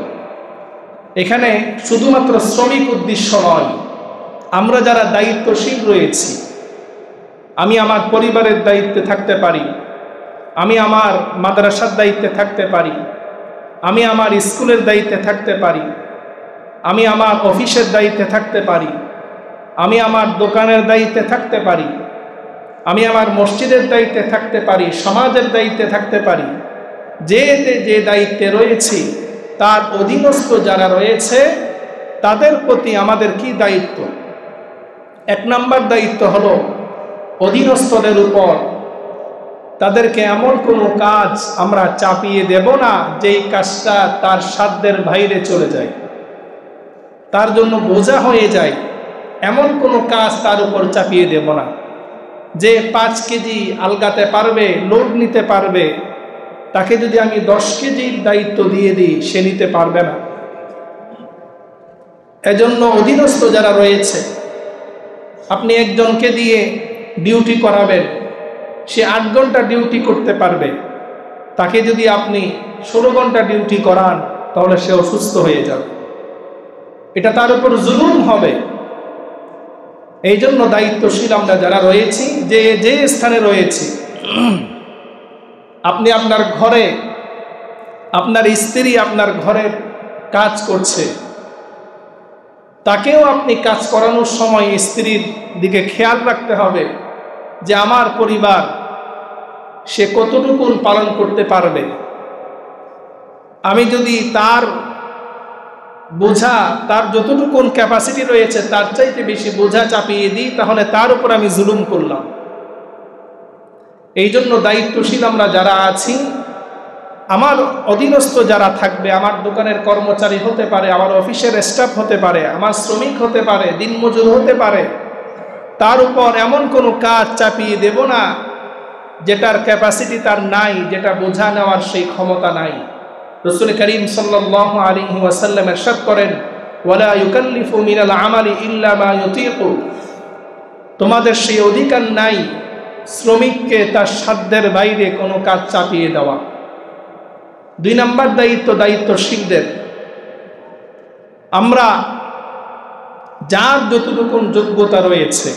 এখানে শুধুমাত্র শ্রমিক উদ্দেশ্য নয়, আমরা যারা দায়িত্বশীল রয়েছি, আমি আমার পরিবারের দায়িত্বে থাকতে পারি, আমি আমার মাদ্রাসার দায়িত্বে থাকতে পারি, আমি আমার স্কুলের দায়িত্বে থাকতে পারি, আমি আমার অফিসের দায়িত্বে থাকতে পারি, আমি আমার দোকানের দায়িত্বে থাকতে পারি, আমি আমার মসজিদের দায়িত্বে থাকতে পারি, সমাজের দায়িত্বে থাকতে পারি। যে দায়িত্বে রয়েছি তার অধীনস্থ যারা রয়েছে তাদের প্রতি আমাদের কি দায়িত্ব? এক নম্বর দায়িত্ব হলো অধীনস্থদের উপর তাদেরকে এমন কোনো কাজ আমরা চাপিয়ে দেব না যেই কাজটা তার সাধ্যের বাইরে চলে যায়, তার জন্য বোঝা হয়ে যায়, এমন কোনো কাজ তার উপর চাপিয়ে দেব না। যে 5 কেজি আলগাতে পারবে, লোড নিতে পারবে, তাকে যদি আমি 10 কেজির দায়িত্ব দিয়ে দিই সে নিতে পারবে না। এজন্য অধীনস্থ যারা রয়েছে, আপনি একজনকে দিয়ে ডিউটি করাবেন, সে 8 ঘন্টা ডিউটি করতে পারবে, তাকে যদি আপনি 16 ঘন্টা ডিউটি করান তাহলে সে অসুস্থ হয়ে যাবে, এটা তার উপর জুলুম হবে। এই জন্য দায়িত্বশীল আমরা যারা রয়েছি, যে স্থানে রয়েছি, আপনি আপনার ঘরে, আপনার স্ত্রী আপনার ঘরের কাজ করছে, তাকেও আপনি কাজ করানোর সময় স্ত্রীর দিকে খেয়াল রাখতে হবে যে আমার পরিবার সে কতটুকু পালন করতে পারবে। আমি যদি তার বোঝা, তার যতটুকু ক্যাপাসিটি রয়েছে তার চাইতে বেশি বোঝা চাপিয়ে দিই, তাহলে তার উপর আমি জুলুম করলাম। এই জন্য দায়িত্বশীল আমরা যারা আছি, আমার অধীনস্থ যারা থাকবে, আমার দোকানের কর্মচারী হতে পারে, আমার অফিসের স্টাফ হতে পারে, আমার শ্রমিক হতে পারে, দিনমজুর হতে পারে, তার উপর এমন কোনো কাজ চাপিয়ে দেব না যেটার ক্যাপাসিটি তার নাই, যেটা বোঝা নেওয়ার সেই ক্ষমতা নাই। রাসূল করিম সাল্লাল্লাহু আলাইহি ওয়াসাল্লাম ইরশাদ করেন, ওয়ালা ইউকাল্লিফু মিনাল আমালি ইল্লা মা ইউতিকু, তোমাদের সেই অধিকার নাই শ্রমিককে তার সাধ্যের বাইরে কোনো কাজ চাপিয়ে দেওয়া। 2 নম্বর দায়িত্বশীলদের, আমরা যার যতটুকু যোগ্যতা রয়েছে,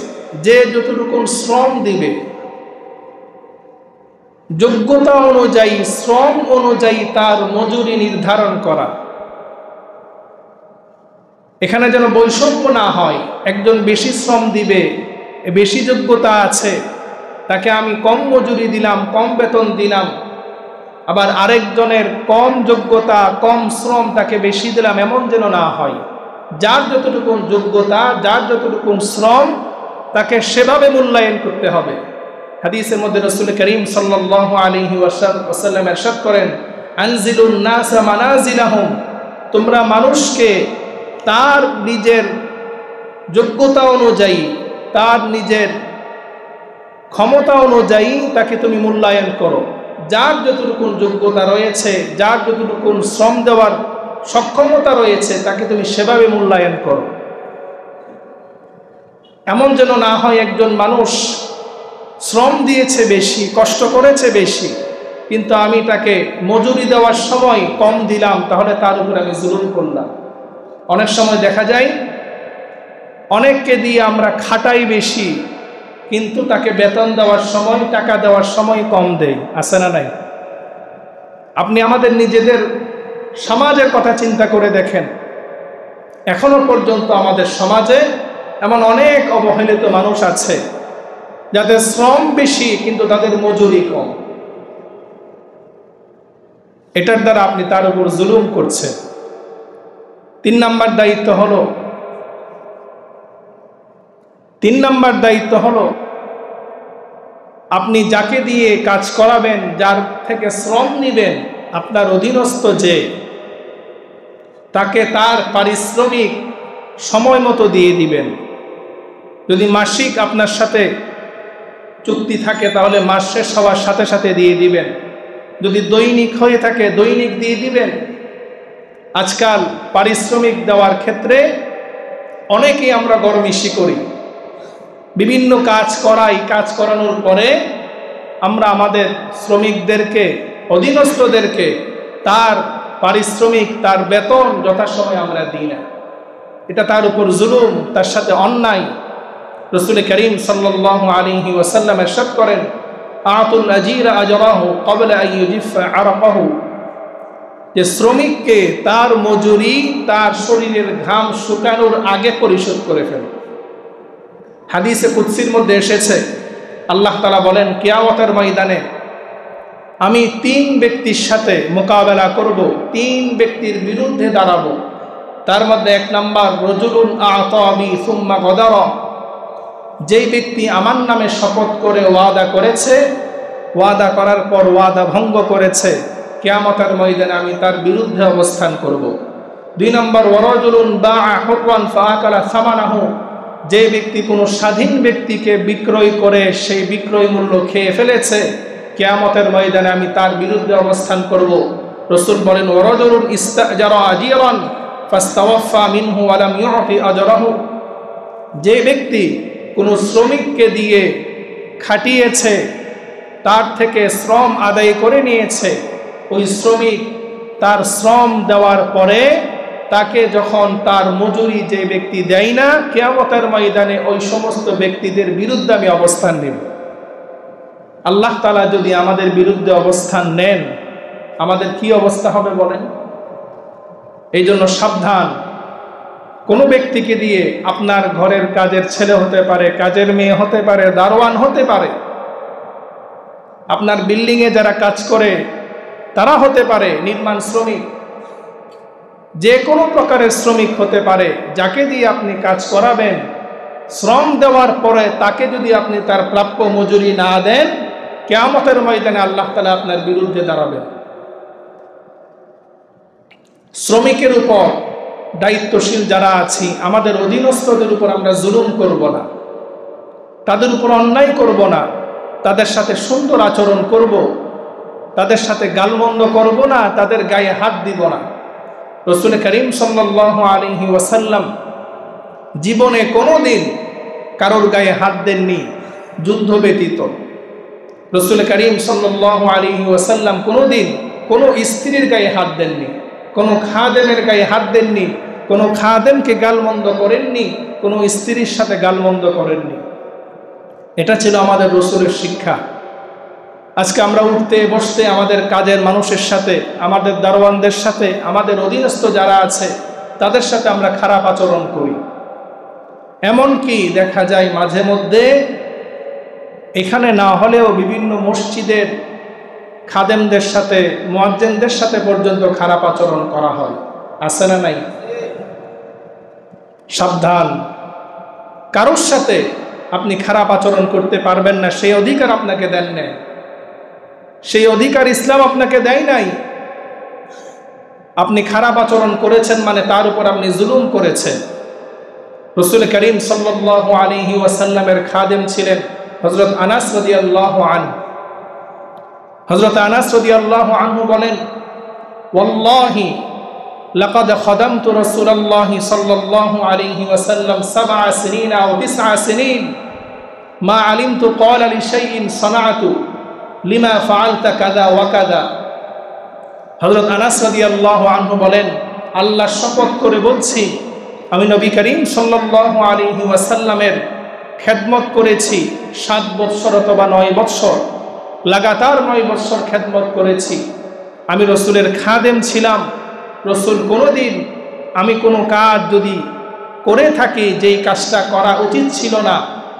যে যতটুকু শ্রম দিবে, যোগ্যতা অনুযায়ী, শ্রম অনুযায়ী তার মজুরি নির্ধারণ করা। এখানে যেন বৈষম্য না হয়, একজন বেশি শ্রম দিবে, বেশি যোগ্যতা আছে, তাকে আমি কম মজুরি দিলাম, কম বেতন দিলাম, আবার আরেকজনের কম যোগ্যতা, কম শ্রম, তাকে বেশি দিলাম, এমন যেন না হয়। যার যতটুকু যোগ্যতা, যার যতটুকু শ্রম, তাকে সেভাবে মূল্যায়ন করতে হবে। হাদিসের মধ্যে রাসূল করিম সাল্লাল্লাহু আলাইহি ওয়াসাল্লাম ইরশাদ করেন, আনজিলুন নাসা মানাজিলাহুম, তোমরা মানুষকে তার নিজের যোগ্যতা অনুযায়ী, তার নিজের ক্ষমতা অনুযায়ী তাকে তুমি মূল্যায়ন করো। যার যতটুকু যোগ্যতা রয়েছে, যার যতটুকু শ্রম দেওয়ার সক্ষমতা রয়েছে, তাকে তুমি সেভাবে মূল্যায়ন করো। এমন যেন না হয় একজন মানুষ শ্রম দিয়েছে বেশি, কষ্ট করেছে বেশি, কিন্তু আমি তাকে মজুরি দেওয়ার সময় কম দিলাম, তাহলে তার উপর আমি জুলুম করলাম। অনেক সময় দেখা যায় অনেককে দিয়ে আমরা খাটাই বেশি, কিন্তু তাকে বেতন দেওয়ার সময়, টাকা দেওয়ার সময় কম দেয়, আছে না নাই? আপনি আমাদের নিজেদের সমাজের কথা চিন্তা করে দেখেন, এখনো পর্যন্ত আমাদের সমাজে এমন অনেক অবহেলিত মানুষ আছে যাদের শ্রম বেশি কিন্তু তাদের মজুরি কম। এটার দ্বারা আপনি তার উপর জুলুম করছেন। 3 নাম্বার দায়িত্ব হলো আপনি যাকে দিয়ে কাজ করাবেন, যার থেকে শ্রম নিবেন, আপনার অধীনস্থ যে, তাকে তার পারিশ্রমিক সময় মতো দিয়ে দিবেন। যদি মাসিক আপনার সাথে চুক্তি থাকে তাহলে মাস শেষ হওয়ার সাথে সাথে দিয়ে দিবেন। যদি দৈনিক হয়ে থাকে দৈনিক দিয়ে দিবেন। আজকাল পারিশ্রমিক দেওয়ার ক্ষেত্রে অনেকেই আমরা গরমিশি করি, বিভিন্ন কাজ করাই, কাজ করানোর পরে আমরা আমাদের শ্রমিকদেরকে, অধীনস্থদেরকে তার পারিশ্রমিক, তার বেতন যথাসময়ে আমরা দিই না। এটা তার উপর জুলুম, তার সাথে অন্যায়। রাসূল করিম সাল্লাল্লাহু আলাইহি ওয়াসাল্লাম ইরশাদ করেন, আতুল আজিরা আজরাহু ক্বাবলা আন ইউজিফা আরকাহু, যে শ্রমিককে তার মজুরি তার শরীরের ঘাম শুকানোর আগে পরিশোধ করে ফেলে। হাদিসে কুদসির মধ্যে এসেছে, আল্লাহ তাআলা বলেন, কিয়ামতের ময়দানে আমি 3 ব্যক্তির সাথে মোকাবেলা করব, 3 ব্যক্তির বিরুদ্ধে দাঁড়াবো। তার মধ্যে 1 নাম্বার, রজুলুন আতাবি সুম্মা গদারা, যেই ব্যক্তি আমার নামে শপথ করে ওয়াদা করেছে, ওয়াদা করার পর ওয়াদা ভঙ্গ করেছে, কিয়ামতের ময়দানে আমি তার বিরুদ্ধে অবস্থান করব। 2 নম্বর, ওয়ারাজুলুন বাআ হুররান ফাআকালা সামানাহু, যে ব্যক্তি কোনো স্বাধীন ব্যক্তিকে বিক্রয় করে সেই বিক্রয় মূল্য খেয়ে ফেলেছে, কিয়ামতের ময়দানে আমি তার বিরুদ্ধে অবস্থান করব। রাসূল বলেন, ওয়ারাজুলুন ইস্তাজারা আজিরান ফাস্তাওয়াফা মিনহু ওয়া লাম ইউতি আজরাহু, যে ব্যক্তি কোনো শ্রমিককে দিয়ে খাটিয়েছে, তার থেকে শ্রম আদায় করে নিয়েছে, ওই শ্রমিক তার শ্রম দেওয়ার পরে তাকে যখন তার মজুরি যে ব্যক্তি দেয় না, কিয়ামতের ময়দানে ওই সমস্ত ব্যক্তিদের বিরুদ্ধে আমি অবস্থান নেব। আল্লাহ তাআলা যদি আমাদের বিরুদ্ধে অবস্থান নেন, আমাদের কি অবস্থা হবে বলেন? এই জন্য সাবধান। কোনো ব্যক্তিকে দিয়ে, আপনার ঘরের কাজের ছেলে হতে পারে, কাজের মেয়ে হতে পারে, দারোয়ান হতে পারে, আপনার বিল্ডিংয়ে যারা কাজ করে তারা হতে পারে নির্মাণ শ্রমিক, যে কোনো প্রকারের শ্রমিক হতে পারে, যাকে দিয়ে আপনি কাজ করাবেন, শ্রম দেওয়ার পরে তাকে যদি আপনি তার প্রাপ্য মজুরি না দেন, কিয়ামতের ময়দানে আল্লাহ তাআলা আপনার বিরুদ্ধে দাঁড়াবেন। শ্রমিকের উপর দায়িত্বশীল যারা আছি, আমাদের অধীনস্থদের উপর আমরা জুলুম করব না, তাদের উপর অন্যায় করব না, তাদের সাথে সুন্দর আচরণ করব, তাদের সাথে গালমন্দ করব না, তাদের গায়ে হাত দিব না। রাসূল করিম সাল্লাল্লাহু আলাইহি ওয়াসাল্লাম জীবনে কোনোদিন কারোর গায়ে হাত দেননি, যুদ্ধ ব্যতীত। রাসূল করিম সাল্লাল্লাহু আলাইহি ওয়াসাল্লাম কোনোদিন কোনো স্ত্রীর গায়ে হাত দেননি, কোনো খাদেমের গায়ে হাত দেননি, কোনো খাদেমকে গালমন্দ করেননি, কোনো স্ত্রীর সাথে গালমন্দ করেননি। এটা ছিল আমাদের রাসূলের শিক্ষা। আজকে আমরা উঠতে বসতে আমাদের কাজের মানুষের সাথে, আমাদের দারোয়ানদের সাথে, আমাদের অধীনস্থ যারা আছে তাদের সাথে আমরা খারাপ আচরণ করি। এমনকি দেখা যায় মাঝে মধ্যে এখানে না হলেও বিভিন্ন মসজিদের খাদেমদের সাথে, মুয়াজ্জিনদের সাথে পর্যন্ত খারাপ আচরণ করা হয়, আছে না নাই? সাবধান, কারোর সাথে আপনি খারাপ আচরণ করতে পারবেন না, সেই অধিকার আপনাকে দেন নাই, সেই অধিকার ইসলাম আপনাকে দেয় নাই। আপনি খারাপ আচরণ করেছেন মানে তার উপর আপনি জুলুম করেছেন। রাসূল করিম সাল্লাল্লাহু আলাইহি ওয়াসাল্লামের খাদেম ছিলেন হযরত আনাস রাদিয়াল্লাহু আনহু। হযরত আনাস রাদিয়াল্লাহু আনহু বলেন, ওয়াল্লাহি লাকাদ খাদামতু রাসূলুল্লাহি সাল্লাল্লাহু আলাইহি ওয়াসাল্লাম 7 সিনিনা আও 9 সিনিন মা আলিমতু ক্বালা লিশাইইন সানাআতু লিমা ফাআলতা কাযা ওয়া কাযা। হযরত আনাস রাদিয়াল্লাহু আনহু বলেন, আল্লাহর শপথ করে বলছি, আমি নবী করিম সাল্লাল্লাহু আলাইহি ওয়াসাল্লামের খেদমত করেছি 7 বৎসর অথবা 9 বৎসর, লাগাতার 9 বৎসর খেদমত করেছি। আমি রসুলের খাদেম ছিলাম। রসুল কোনোদিন আমি কোনো কাজ যদি করে থাকি যেই কাজটা করা উচিত ছিল না,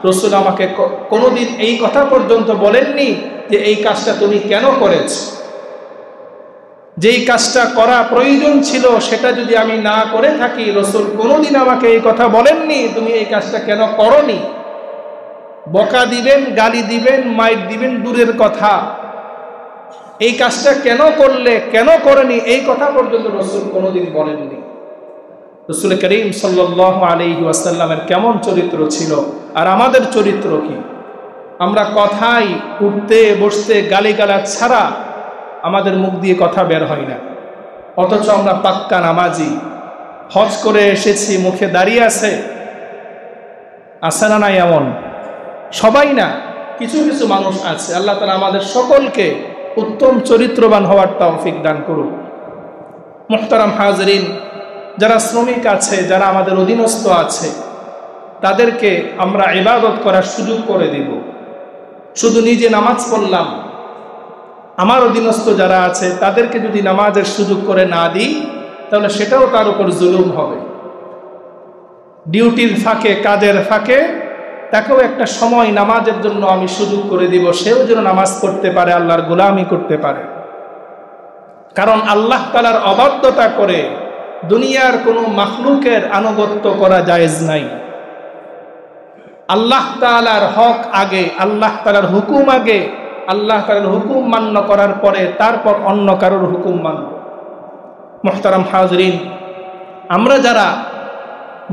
রসুল আমাকে কোনোদিন এই কথা পর্যন্ত বলেননি যে এই কাজটা তুমি কেন করেছ। যেই কাজটা করা প্রয়োজন ছিল সেটা যদি আমি না করে থাকি, রসুল কোনোদিন আমাকে এই কথা বলেননি তুমি এই কাজটা কেন করনি। বকা দিবেন, গালি দিবেন, মাইর দিবেন দূরের কথা, এই কাজটা কেন করলে, কেন করেনি, এই কথা পর্যন্ত রসুল কোনোদিন বলেননি। রসুল করিম সাল্লাল্লাহু আলাইহি ওয়াসাল্লামের কেমন চরিত্র ছিল, আর আমাদের চরিত্র কি? আমরা কথায় উঠতে বসতে গালিগালাজ ছাড়া আমাদের মুখ দিয়ে কথা বের হয় না, অথচ আমরা পাক্কা নামাজি, হজ করে এসেছি, মুখে দাঁড়িয়ে আছে না নাই? এমন সবাই না, কিছু কিছু মানুষ আছে। আল্লাহ তাআলা আমাদের সকলকে উত্তম চরিত্রবান হওয়ার তৌফিক দান করুন। মুহতারাম হাজরিন, যারা শ্রমিক আছে, যারা আমাদের অধীনস্থ আছে, তাদেরকে আমরা ইবাদত করার সুযোগ করে দিব। শুধু নিজে নামাজ পড়লাম, আমার অধীনস্থ যারা আছে তাদেরকে যদি নামাজের সুযোগ করে না দিই, তাহলে সেটাও তার উপর জুলুম হবে। ডিউটির ফাঁকে, কাজের ফাঁকে তাকেও একটা সময় নামাজের জন্য আমি সুযোগ করে দিব, সেও যেন নামাজ পড়তে পারে, আল্লাহর গোলামি করতে পারে। কারণ আল্লাহ তাআলার অবাধ্যতা করে দুনিয়ার কোনো মাখলুকের আনুগত্য করা জায়েজ নাই। আল্লাহ তাআলার হক আগে, আল্লাহ তাআলার হুকুম আগে, আল্লাহ তাআলার হুকুম মান্য করার পরে তারপর অন্য কারোর হুকুম মানব। মুহতারাম হাজরিন, আমরা যারা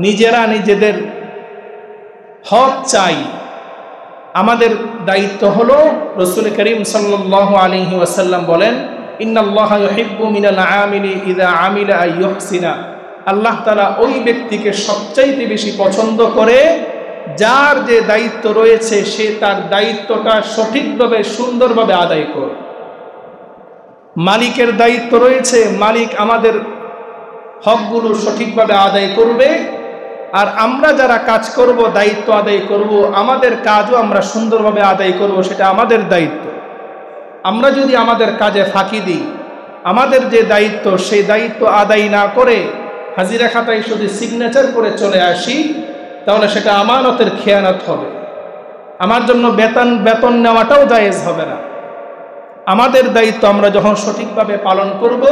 নিজেরা নিজেদের হক চাই, আমাদের দায়িত্ব হলো, রাসূল করিম সাল্লাল্লাহু আলাইহি ওয়াসাল্লাম বলেন, ইন্নাল্লাহা ইউহিব্বু মিনাল আমিলি ইযা আমিলা আইয়ুহসিনা। আল্লাহ তাআলা ওই ব্যক্তিকে সবচাইতে বেশি পছন্দ করে যার যে দায়িত্ব রয়েছে সে তার দায়িত্বটা সঠিকভাবে, সুন্দরভাবে আদায় করে। মালিকের দায়িত্ব রয়েছে, মালিক আমাদের হকগুলো সঠিকভাবে আদায় করবে, আর আমরা যারা কাজ করব, দায়িত্ব আদায় করব, আমাদের কাজও আমরা সুন্দরভাবে আদায় করব, সেটা আমাদের দায়িত্ব। আমরা যদি আমাদের কাজে ফাঁকি দিই, আমাদের যে দায়িত্ব সেই দায়িত্ব আদায় না করে হাজিরা খাতায় শুধু সিগনেচার করে চলে আসি, তাহলে সেটা আমানতের খেয়ানত হবে। আমার জন্য বেতন নেওয়াটাও জায়েজ হবে না। আমাদের দায়িত্ব আমরা যখন সঠিকভাবে পালন করব,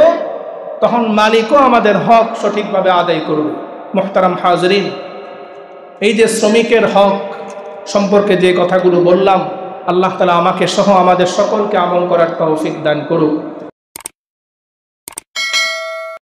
তখন মালিকও আমাদের হক সঠিকভাবে আদায় করবে। মুহতারাম হাজরিন, এই যে শ্রমিকের হক সম্পর্কে যে কথাগুলো বললাম, আল্লাহ তাআলা আমাকে সহ আমাদের সকলকে আমল করার তৌফিক দান করুক।